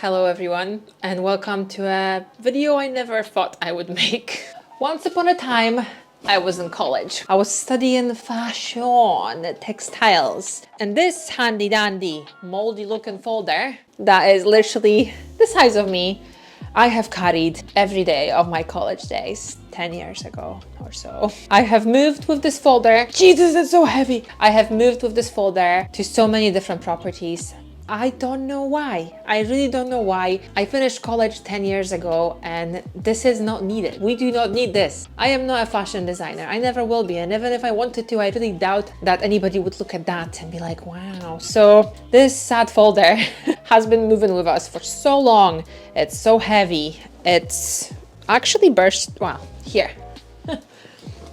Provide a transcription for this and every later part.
Hello everyone, and welcome to a video I never thought I would make. Once upon a time, I was in college. I was studying fashion at Textiles. And this handy dandy, moldy looking folder that is literally the size of me, I have carried every day of my college days, 10 years ago or so. I have moved with this folder. Jesus, it's so heavy. I have moved with this folder to so many different properties. I don't know why. I really don't know why. I finished college 10 years ago and this is not needed. We do not need this. I am not a fashion designer. I never will be. And even if I wanted to, I really doubt that anybody would look at that and be like, wow. So this sad folder has been moving with us for so long. It's so heavy. It's actually burst, well, here.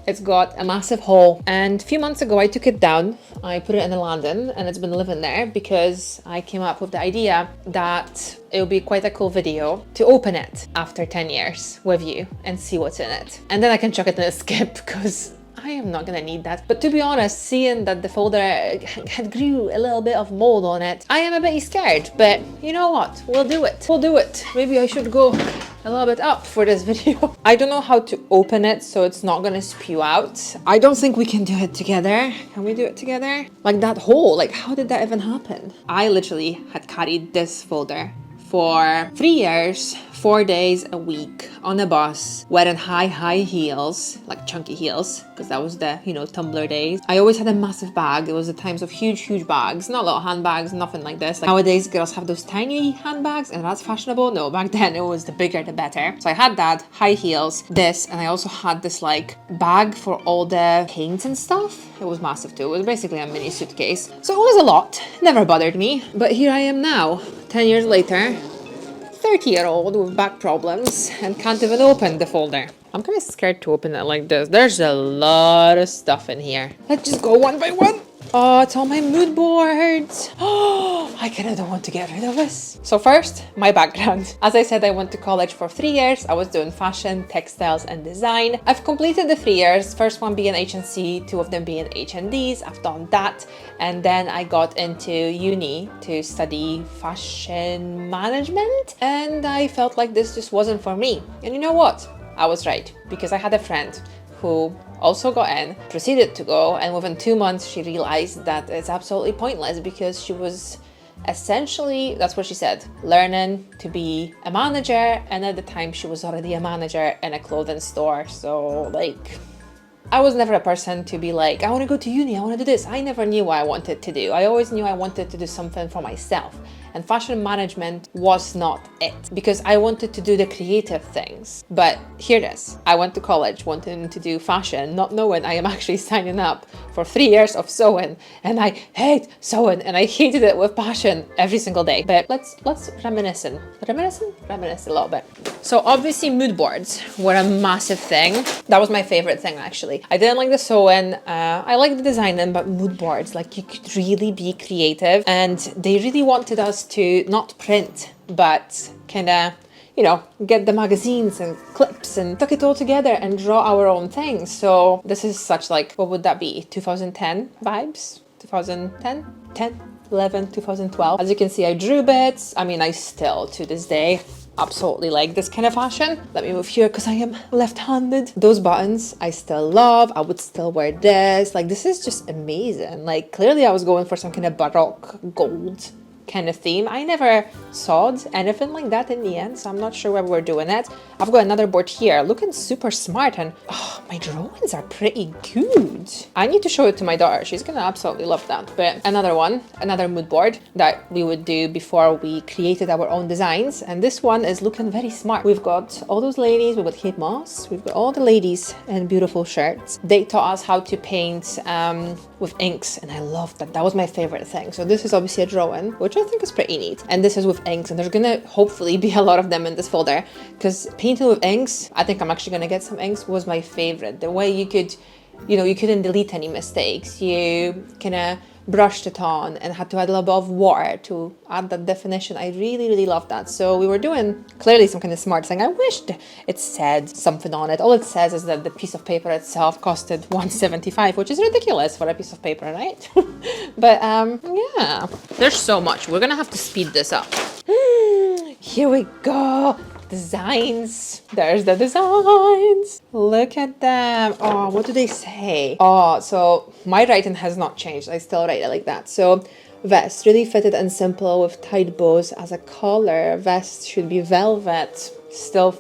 It's got a massive hole, and a few months ago I took it down. I put it in London and it's been living there because I came up with the idea that it would be quite a cool video to open it after 10 years with you and see what's in it. And then I can chuck it in a skip because I am not gonna need that. But to be honest, seeing that the folder had grew a little bit of mold on it, I am a bit scared, but you know what? We'll do it. We'll do it. Maybe I should go a little bit up for this video. I don't know how to open it so it's not gonna spew out. I don't think we can do it together. Can we do it together? Like that hole, like how did that even happen? I literally had carried this folder for 3 years, 4 days a week on a bus, wearing high heels, like chunky heels, because that was the, Tumblr days. I always had a massive bag. It was the times of huge bags, not little handbags, nothing like this. Like nowadays, girls have those tiny handbags and that's fashionable. No, back then it was the bigger, the better. So I had that, high heels, this, and I also had this like bag for all the paints and stuff. It was massive too. It was basically a mini suitcase. So it was a lot, never bothered me. But here I am now, 10 years later, 30-year-old with back problems and can't even open the folder. I'm kind of scared to open it like this. There's a lot of stuff in here. Let's just go one by one. Oh, it's all my mood boards. Oh, I kind of don't want to get rid of this. So first, my background. As I said, I went to college for 3 years. I was doing fashion, textiles, and design. I've completed the 3 years. First one being H&C, 2 of them being H&Ds. I've done that. And then I got into uni to study fashion management. And I felt like this just wasn't for me. And you know what? I was right, because I had a friend who also got in, proceeded to go, and within 2 months she realized that it's absolutely pointless because she was essentially, that's what she said, learning to be a manager, and at the time she was already a manager in a clothing store. So like, I was never a person to be like, I want to go to uni, I want to do this. I never knew what I wanted to do. I always knew I wanted to do something for myself. And fashion management was not it, because I wanted to do the creative things. But here it is. I went to college wanting to do fashion, not knowing I am actually signing up for 3 years of sewing. And I hate sewing, and I hated it with passion every single day. But let's reminisce a little bit. So obviously mood boards were a massive thing. That was my favorite thing, actually. I didn't like the sewing. I liked the designing, but mood boards, like you could really be creative. And they really wanted us to not print, but kind of, get the magazines and clips and tuck it all together and draw our own thing. So this is such like, what would that be? 2010 vibes? 2010? 10? 11, 2012. As you can see, I drew bits. I mean, I still, to this day, absolutely like this kind of fashion. Let me move here because I am left-handed. Those buttons I still love. I would still wear this. Like, this is just amazing. Like, clearly I was going for some kind of baroque gold kind of theme. I never saw anything like that in the end, so I'm not sure where we're doing it. I've got another board here looking super smart, and my drawings are pretty good. I need to show it to my daughter. She's gonna absolutely love that. But another mood board that we would do before we created our own designs, and this one is looking very smart. We've got all those ladies. We've got Kate Moss. We've got all the ladies in beautiful shirts. They taught us how to paint with inks, and I loved that. That was my favorite thing. So this is obviously a drawing, which I think is pretty neat. And this is with inks, and there's gonna hopefully be a lot of them in this folder, because painting with inks, I think I'm actually gonna get some inks, was my favorite. The way you could, you couldn't delete any mistakes. You kind of brushed it on and had to add a little bit of water to add that definition. I really love that. So we were doing clearly some kind of smart thing. I wished it said something on it. All it says is that the piece of paper itself costed $1.75, which is ridiculous for a piece of paper, right? But yeah, there's so much. We're gonna have to speed this up. here we go. Designs. There's the designs. Look at them. Oh, what do they say? Oh, so my writing has not changed. I still write it like that. So vest, really fitted and simple with tight bows as a collar. Vest should be velvet. Still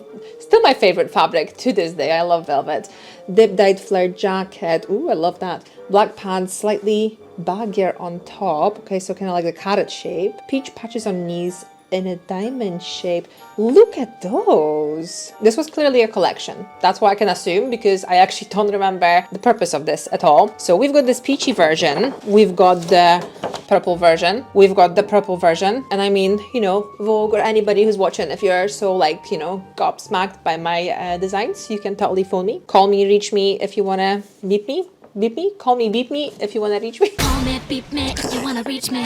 my favorite fabric to this day. I love velvet. Dip dyed flared jacket. Ooh, I love that. Black pants, slightly baggier on top. Okay, so kind of like the carrot shape. Peach patches on knees in a diamond shape. Look at those. This was clearly a collection. That's what I can assume, because I actually don't remember the purpose of this at all. So we've got this peachy version. We've got the purple version. We've got the purple version. And I mean, you know, Vogue or anybody who's watching, if you're so like, you know, gobsmacked by my designs, you can totally phone me. Call me, reach me if you want to beep me. Beep me. Call me, beep me if you want to reach me. Call me, beep me if you want to reach me.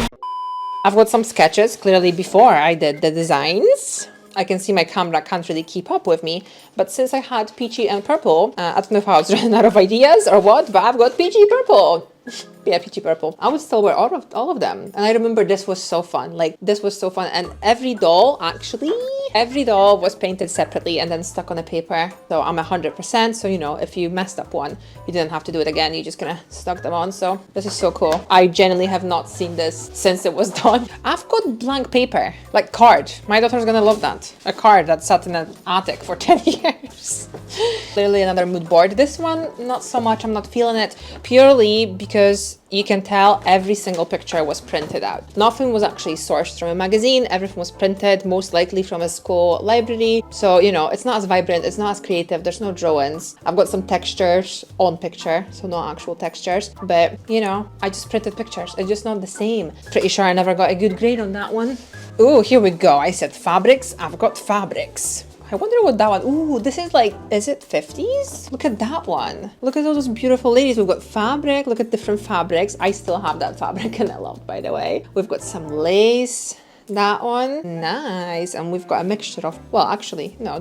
I've got some sketches clearly before I did the designs. I can see my camera can't really keep up with me, but since I had peachy and purple, I don't know if I was running out of ideas or what, but I've got peachy purple. Yeah, peachy purple. I would still wear all of them. And I remember this was so fun. Like, this was so fun. And every doll was painted separately and then stuck on a paper. So I'm 100%. So, you know, if you messed up one, you didn't have to do it again. You just kind of stuck them on. So this is so cool. I genuinely have not seen this since it was done. I've got blank paper, like card. My daughter's gonna love that. A card that sat in an attic for 10 years. Clearly another mood board. This one, not so much. I'm not feeling it, purely because you can tell every single picture was printed out. Nothing was actually sourced from a magazine. Everything was printed, most likely from a school library. So, you know, it's not as vibrant, it's not as creative. There's no drawings. I've got some textures on picture, so no actual textures. But, you know, I just printed pictures. It's just not the same. Pretty sure I never got a good grade on that one. Ooh, here we go. I said fabrics. I've got fabrics. I wonder what that one, ooh, this is like, is it 50s? Look at that one. Look at all those beautiful ladies. We've got fabric, look at different fabrics. I still have that fabric and I love, by the way. We've got some lace. That one, nice. And we've got a mixture of, well, actually, no,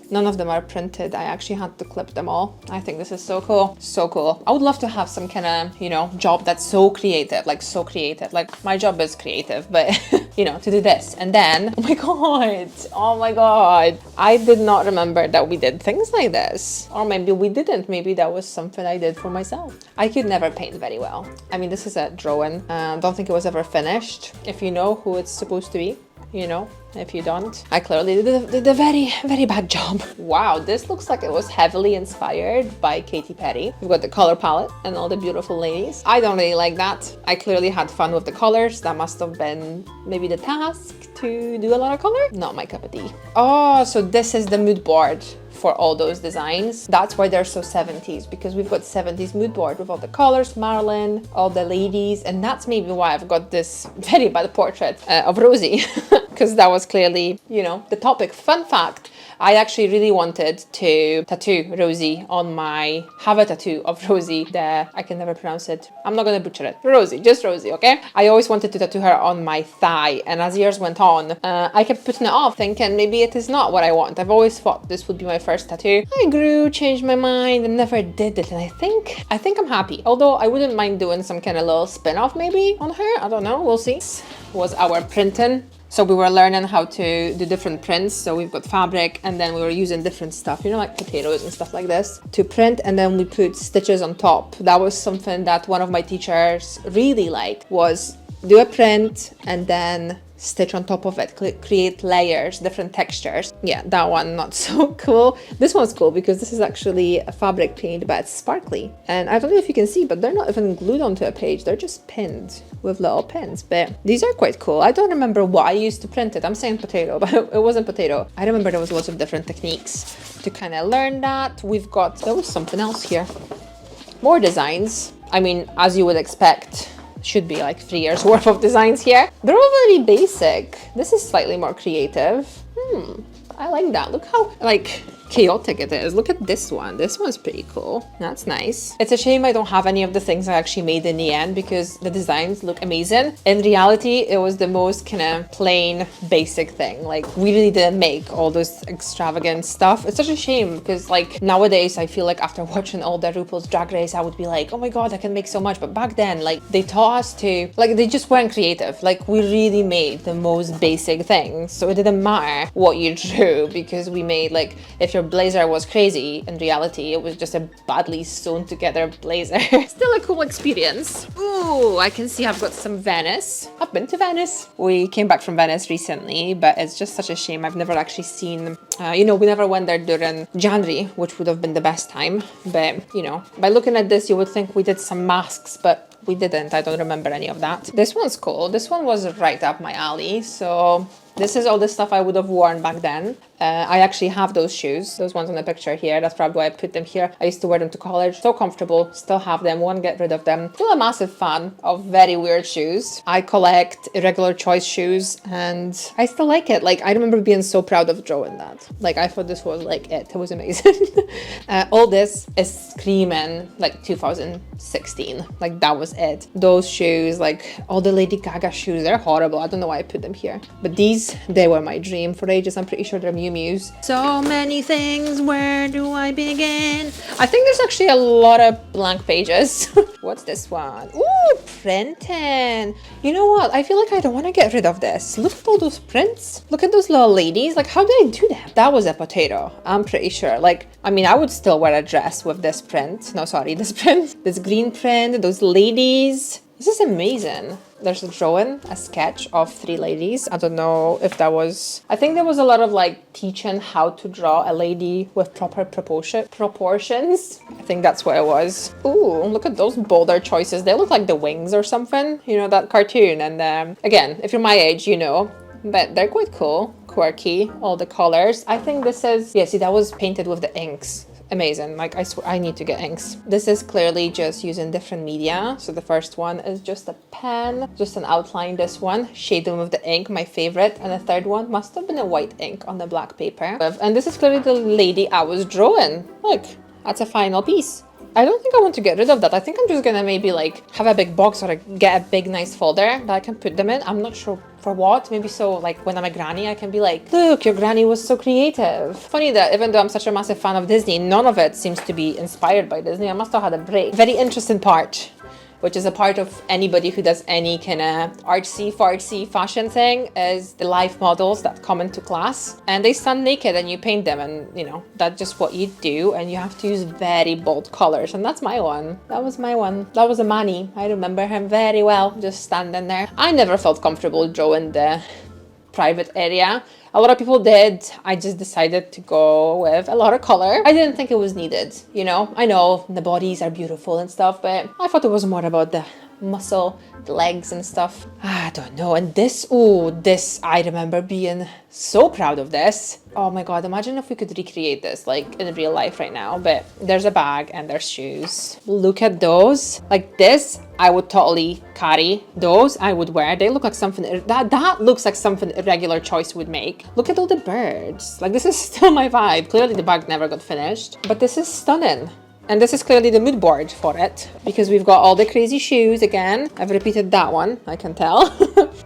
none of them are printed. I actually had to clip them all. I think this is so cool. So cool. I would love to have some kind of, you know, job that's so creative, like so creative. Like my job is creative, but you know, to do this. And then, oh my God. I did not remember that we did things like this. Or maybe we didn't. Maybe that was something I did for myself. I could never paint very well. I mean, this is a drawing. Don't think it was ever finished. If you know who it's supposed to be, you know. If you don't, I clearly did a very, very bad job. Wow, this looks like it was heavily inspired by Katy Perry. We've got the color palette and all the beautiful ladies. I don't really like that. I clearly had fun with the colors. That must have been maybe the task to do a lot of color. Not my cup of tea. Oh, so this is the mood board for all those designs. That's why they're so 70s, because we've got 70s mood board with all the colors, Marilyn, all the ladies, and that's maybe why I've got this very bad portrait of Rosie, because that was clearly, you know, the topic. Fun fact, I actually really wanted to tattoo Rosie on my, have a tattoo of Rosie, I can never pronounce it. I'm not gonna butcher it. Rosie, just Rosie, okay? I always wanted to tattoo her on my thigh, and as years went on, I kept putting it off, thinking maybe it is not what I want. I've always thought this would be my first tattoo. I grew, changed my mind, and never did it, and I think I'm happy. Although I wouldn't mind doing some kind of little spin-off maybe on her. I don't know, we'll see. This was our printing. So we were learning how to do different prints. So we've got fabric, and then we were using different stuff, you know, like potatoes and stuff like this to print. And then we put stitches on top. That was something that one of my teachers really liked, was do a print and then stitch on top of it, create layers, different textures. Yeah, that one not so cool. This one's cool because this is actually a fabric paint, but it's sparkly. And I don't know if you can see, but they're not even glued onto a page. They're just pinned with little pins. But these are quite cool. I don't remember what I used to print it. I'm saying potato, but it wasn't potato. I remember there was lots of different techniques to kind of learn that. There was something else here. More designs. I mean, as you would expect, should be like 3 years worth of designs here. They're all very basic. This is slightly more creative. I like that. Look how like chaotic it is. Look at this one. This one's pretty cool. That's nice. It's a shame I don't have any of the things I actually made in the end because the designs look amazing. In reality, it was the most kind of plain, basic thing. Like, we really didn't make all this extravagant stuff. It's such a shame because, like, nowadays I feel like after watching all the RuPaul's Drag Race, I would be like, oh my god, I can make so much. But back then, like, they taught us to, like, they just weren't creative. Like, we really made the most basic things. So it didn't matter what you drew because we made, like, if your blazer was crazy, in reality, it was just a badly sewn together blazer. Still a cool experience. Ooh, I can see I've got some Venice. I've been to Venice. We came back from Venice recently, but it's just such a shame. I've never actually seen, you know, we never went there during January, which would have been the best time. But, you know, by looking at this, you would think we did some masks, but we didn't. I don't remember any of that. This one's cool. This one was right up my alley. So this is all the stuff I would have worn back then. I actually have those shoes, those ones on the picture here. That's probably why I put them here. I used to wear them to college. So comfortable. Still have them. Won't get rid of them. Still a massive fan of very weird shoes. I collect irregular choice shoes and I still like it. Like, I remember being so proud of drawing that. Like, I thought this was like it. It was amazing. All this is screaming like 2016. Like, that was it. Those shoes, like all the Lady Gaga shoes, they're horrible. I don't know why I put them here. But these, they were my dream for ages. I'm pretty sure they're Miu Miu's. So many things, where do I begin? I think there's actually a lot of blank pages. What's this one? Ooh, printing. You know what? I feel like I don't want to get rid of this. Look at all those prints. Look at those little ladies. Like, how did I do that? That was a potato. I'm pretty sure. Like, I mean, I would still wear a dress with this print. No, sorry, this print. This green print, those ladies. This is amazing. There's a drawing, a sketch of 3 ladies. I don't know if that was... I think there was a lot of like teaching how to draw a lady with proper proportions. I think that's what it was. Ooh, look at those bolder choices. They look like the Wings or something. You know, that cartoon. And again, if you're my age, you know. But they're quite cool. Quirky, all the colors. I think this is... Yeah, see, that was painted with the inks. Amazing. Like, I swear I need to get inks. This is clearly just using different media. So the first one is just a pen, just an outline. This one, shading with the ink, my favorite. And the third one must have been a white ink on the black paper. And this is clearly the lady I was drawing. Look, that's a final piece. I don't think I want to get rid of that. I think I'm just gonna maybe like have a big box or get a big nice folder that I can put them in. I'm not sure for what. Maybe so like when I'm a granny, I can be like, look, your granny was so creative. Funny that even though I'm such a massive fan of Disney, none of it seems to be inspired by Disney. I must have had a break. Very interesting part, which is a part of anybody who does any kind of artsy-fartsy fashion thing, is the life models that come into class and they stand naked and you paint them, and you know, that's just what you do, and you have to use very bold colors, and that's my one. That was my one. That was a Manny. I remember him very well, just standing there. I never felt comfortable drawing the private area. A lot of people did. I just decided to go with a lot of color. I didn't think it was needed, you know? I know the bodies are beautiful and stuff, but I thought it was more about the muscle, the legs and stuff. I don't know. And this, ooh, this, I remember being so proud of this. Oh my God, imagine if we could recreate this like in real life right now. But there's a bag and there's shoes. Look at those. Like this, I would totally carry. Those I would wear. They look like something, that looks like something Irregular Choice would make. Look at all the birds. Like, this is still my vibe. Clearly the bag never got finished, but this is stunning. And this is clearly the mood board for it, because we've got all the crazy shoes again. I've repeated that one, I can tell.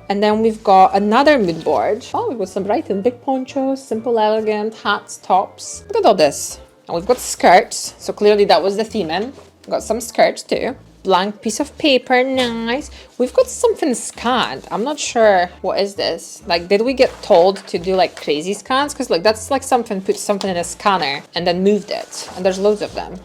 And then we've got another mood board. Oh, we've got some writing, big ponchos, simple, elegant, hats, tops. Look at all this. And we've got skirts. So clearly that was the theming. We've got some skirts too. Blank piece of paper, nice. We've got something scanned. I'm not sure what is this. Like, did we get told to do like crazy scans? Because look, that's like something, put something in a scanner and then moved it. And there's loads of them.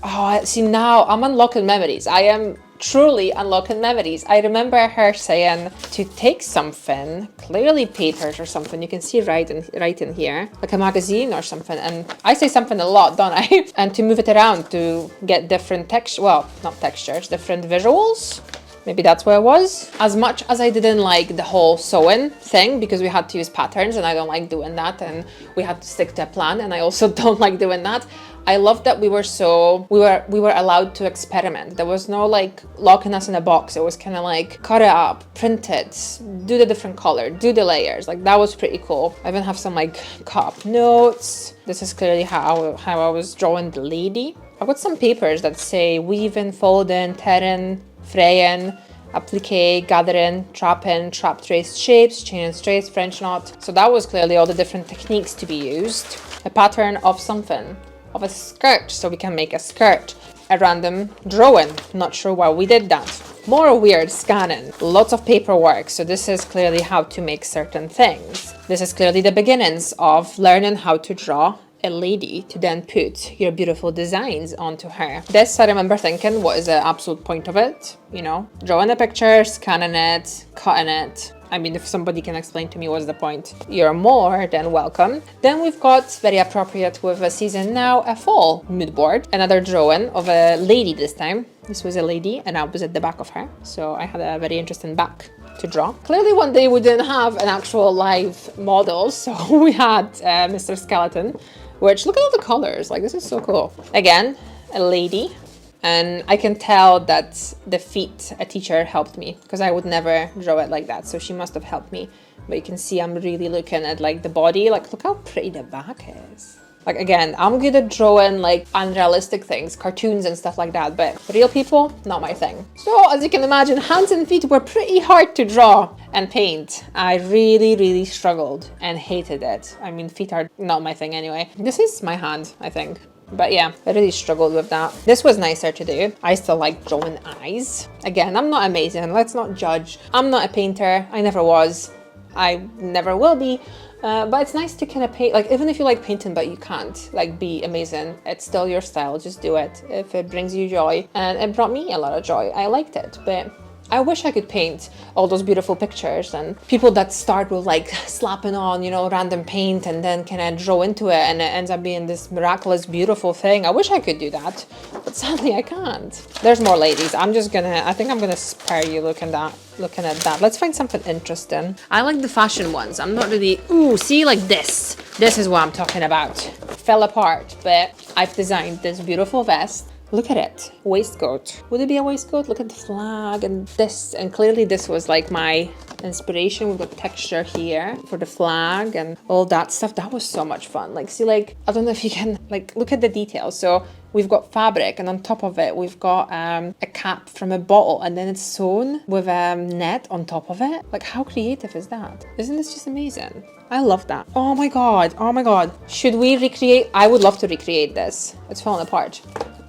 Oh, see, now I'm unlocking memories. I am truly unlocking memories. I remember her saying to take something, clearly papers or something. You can see right in here, like a magazine or something. And I say something a lot, don't I? And to move it around to get different texture, well, not textures, different visuals. Maybe that's where it was. As much as I didn't like the whole sewing thing, because we had to use patterns and I don't like doing that, and we had to stick to a plan, and I also don't like doing that, I love that we were allowed to experiment. There was no like locking us in a box. It was kind of like cut it up, print it, do the different color, do the layers. Like that was pretty cool. I even have some like cut-up notes. This is clearly how I was drawing the lady. I've got some papers that say weaving, folding, tearing, fraying, applique, gathering, trapping, trap trace shapes, chain and straight, French knot. So that was clearly all the different techniques to be used. A pattern of something, of a skirt, so we can make a skirt. A random drawing, not sure why we did that. More weird scanning, lots of paperwork, so this is clearly how to make certain things. This is clearly the beginnings of learning how to draw a lady to then put your beautiful designs onto her. This, I remember thinking, what is the absolute point of it? You know, drawing a picture, scanning it, cutting it. I mean, if somebody can explain to me what's the point, you're more than welcome. Then we've got, very appropriate with a season now, a fall mood board. Another drawing of a lady this time. This was a lady and I was at the back of her. So I had a very interesting back to draw. Clearly one day we didn't have an actual live model, so we had Mr. Skeleton, which, look at all the colors, like this is so cool. Again, a lady. And I can tell that the feet, a teacher helped me because I would never draw it like that. So she must have helped me. But you can see I'm really looking at like the body. Like, look how pretty the back is. Like, again, I'm good at drawing like unrealistic things, cartoons and stuff like that. But real people, not my thing. So as you can imagine, hands and feet were pretty hard to draw and paint. I really, really struggled and hated it. I mean, feet are not my thing anyway. This is my hand, I think. But yeah, I really struggled with that. This was nicer to do. I still like drawing eyes. Again, I'm not amazing. Let's not judge. I'm not a painter. I never was. I never will be. But it's nice to kind of paint, like even if you like painting but you can't like be amazing, it's still your style. Just do it if it brings you joy. And it brought me a lot of joy. I liked it, but I wish I could paint all those beautiful pictures, and people that start with like slapping on, you know, random paint and then kind of draw into it and it ends up being this miraculous, beautiful thing. I wish I could do that, but sadly I can't. There's more ladies. I think I'm gonna spare you looking at that. Let's find something interesting. I like the fashion ones. I'm not really, ooh, see, like this. This is what I'm talking about. Fell apart, but I've designed this beautiful vest. Look at it, waistcoat. Would it be a waistcoat? Look at the flag and this, and clearly this was like my inspiration. We've got texture here for the flag and all that stuff. That was so much fun. Like, see, like, I don't know if you can, like, look at the details. So we've got fabric and on top of it, we've got a cap from a bottle and then it's sewn with a net on top of it. Like, how creative is that? Isn't this just amazing? I love that. Oh my God, oh my God. Should we recreate? I would love to recreate this. It's falling apart.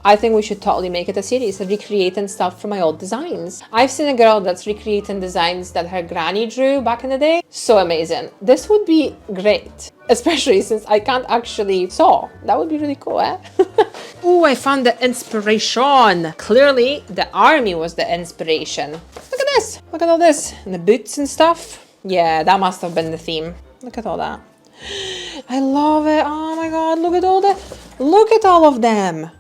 I think we should totally make it a series, recreating stuff from my old designs. I've seen a girl that's recreating designs that her granny drew back in the day. So amazing. This would be great, especially since I can't actually sew. That would be really cool, eh? Oh, I found the inspiration. Clearly, the army was the inspiration. Look at this. Look at all this. And the boots and stuff. Yeah, that must have been the theme. Look at all that. I love it. Oh my God, look at all of them.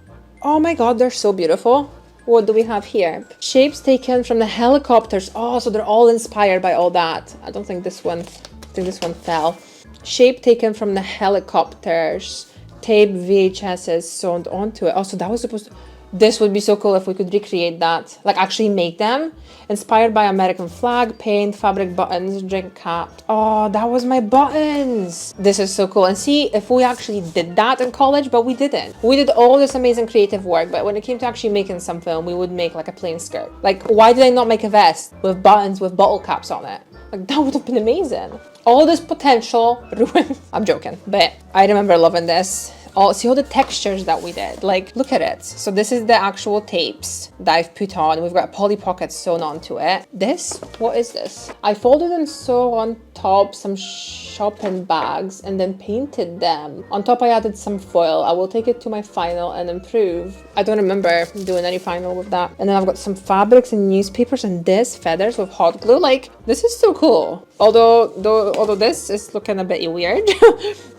Oh my God, they're so beautiful. What do we have here? Shapes taken from the helicopters. Oh, so they're all inspired by all that. I think this one fell. Shape taken from the helicopters. Tape VHSs sewn onto it. Oh, so that was supposed to... This would be so cool if we could recreate that. Like, actually make them. Inspired by American flag, paint, fabric buttons, drink cap. Oh, that was my buttons. This is so cool. And see, if we actually did that in college, but we didn't. We did all this amazing creative work, but when it came to actually making something, we would make like a plain skirt. Like, why did I not make a vest with buttons with bottle caps on it? Like, that would have been amazing. All this potential ruined. I'm joking, but I remember loving this. Oh, see all the textures that we did. Like, look at it. So this is the actual tapes that I've put on. We've got Polly Pocket sewn onto it. This, what is this? I folded and sewed on top some shopping bags and then painted them. On top, I added some foil. I will take it to my final and improve. I don't remember doing any final with that. And then I've got some fabrics and newspapers and this, feathers with hot glue. Like, this is so cool. Although this is looking a bit weird.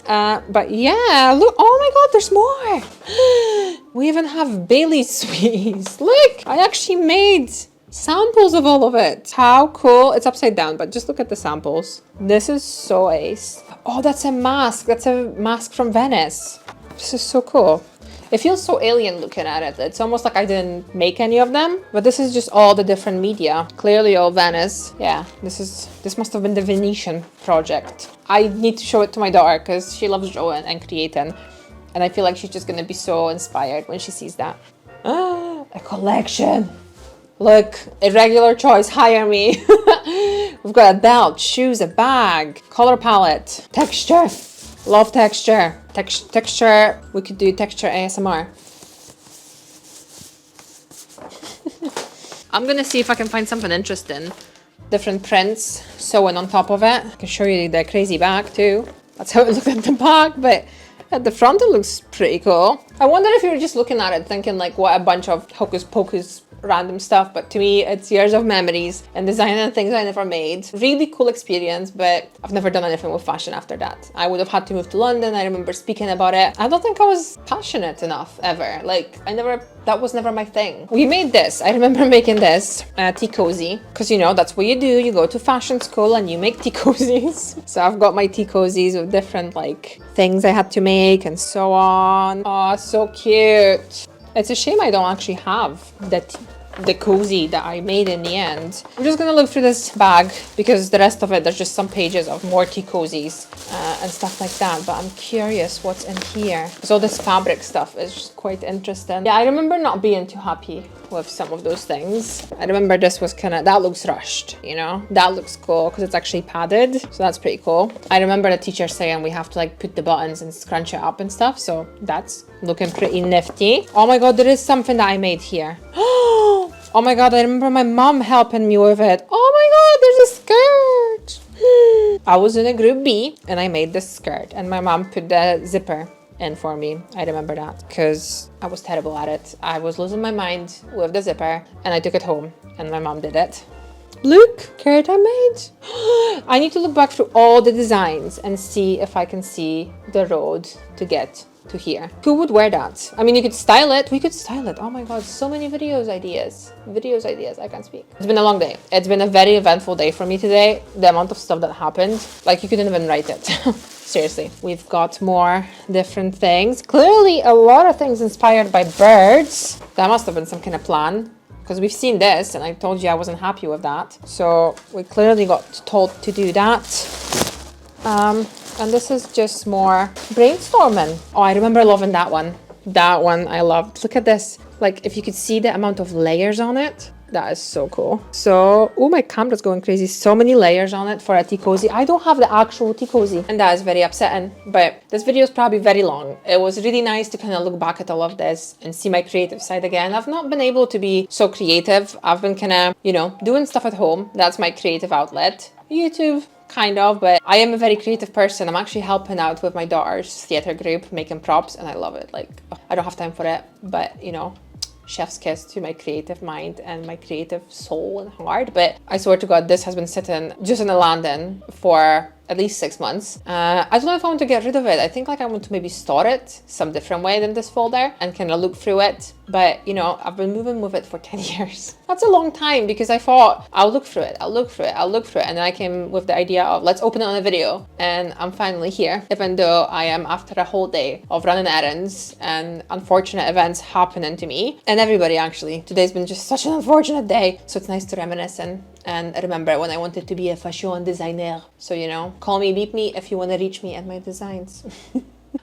But yeah, look, oh my God, there's more. We even have Bailey sweets. Look, I actually made samples of all of it. How cool. It's upside down, but just look at the samples. This is so ace. Oh, that's a mask. That's a mask from Venice. This is so cool. It feels so alien looking at it. It's almost like I didn't make any of them, but this is just all the different media. Clearly all Venice. Yeah, this must have been the Venetian project. I need to show it to my daughter because she loves drawing and creating. And I feel like she's just gonna be so inspired when she sees that. Ah, a collection. Look, irregular choice, hire me. We've got a belt, shoes, a bag, color palette, texture. Love texture. Texture, we could do texture ASMR. I'm gonna see if I can find something interesting. Different prints, sewing on top of it. I can show you the crazy bag too. That's how it looked at the back, but at the front it looks pretty cool. I wonder if you were just looking at it thinking like what a bunch of hocus pocus random stuff, but to me it's years of memories and designing things I never made. Really cool experience, but I've never done anything with fashion after that. I would have had to move to London. I remember speaking about it. I don't think I was passionate enough ever. Like that was never my thing. We made this. I remember making this tea cozy, because you know that's what you do. You go to fashion school and you make tea cozies. So I've got my tea cozies with different like things I had to make and so on. Oh, so cute. It's a shame I don't actually have the cozy that I made in the end. I'm just gonna look through this bag because the rest of it, there's just some pages of more tea cozies and stuff like that. But I'm curious what's in here. So all this fabric stuff is just quite interesting. Yeah, I remember not being too happy with some of those things. I remember this was that looks rushed, you know? That looks cool because it's actually padded. So that's pretty cool. I remember the teacher saying we have to like put the buttons and scrunch it up and stuff. So that's looking pretty nifty. Oh my God, there is something that I made here. Oh my God, I remember my mom helping me with it. Oh my God, there's a skirt. I was in a group B and I made this skirt and my mom put the zipper in for me. I remember that because I was terrible at it. I was losing my mind with the zipper and I took it home and my mom did it. Look, skirt I made. I need to look back through all the designs and see if I can see the road to get to here. Who would wear that? I mean, you could style it. We could style it. Oh my God, so many videos ideas. I can't speak. It's been a long day. It's been a very eventful day for me today. The amount of stuff that happened, like you couldn't even write it. Seriously. We've got more different things. Clearly a lot of things inspired by birds. That must have been some kind of plan, because we've seen this and I told you I wasn't happy with that. So we clearly got told to do that. And this is just more brainstorming. Oh, I remember loving that one. That one I loved. Look at this. Like if you could see the amount of layers on it, that is so cool. So, oh, my camera's going crazy. So many layers on it for a tea cozy. I don't have the actual tea cozy and that is very upsetting, but this video is probably very long. It was really nice to kind of look back at all of this and see my creative side again. I've not been able to be so creative. I've been kind of, you know, doing stuff at home. That's my creative outlet. YouTube, kind of, but I am a very creative person. I'm actually helping out with my daughter's theater group, making props, and I love it. Like, I don't have time for it, but you know, chef's kiss to my creative mind and my creative soul and heart. But I swear to God, this has been sitting just in a landing for at least 6 months. I don't know if I want to get rid of it. I think like I want to maybe store it some different way than this folder and kind of look through it. But you know, I've been moving with it for 10 years. That's a long time because I thought I'll look through it. And then I came with the idea of let's open it on a video. And I'm finally here, even though I am after a whole day of running errands and unfortunate events happening to me and everybody actually. Today's been just such an unfortunate day. So it's nice to reminisce and remember when I wanted to be a fashion designer. So, you know, call me, beep me if you want to reach me and my designs.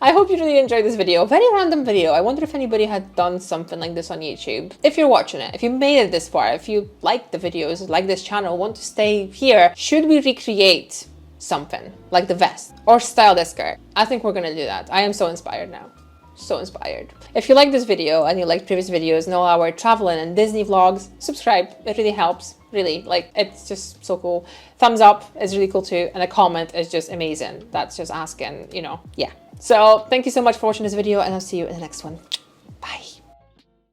I hope you really enjoyed this video. Very random video. I wonder if anybody had done something like this on YouTube. If you're watching it, if you made it this far, if you like the videos, like this channel, want to stay here, should we recreate something like the vest or style this skirt? I think we're gonna do that. I am so inspired now. So inspired. If you like this video and you like previous videos and all our traveling and Disney vlogs, subscribe. It really helps. Really, like, it's just so cool. Thumbs up is really cool too, and a comment is just amazing. That's just asking, you know, yeah. So thank you so much for watching this video and I'll see you in the next one.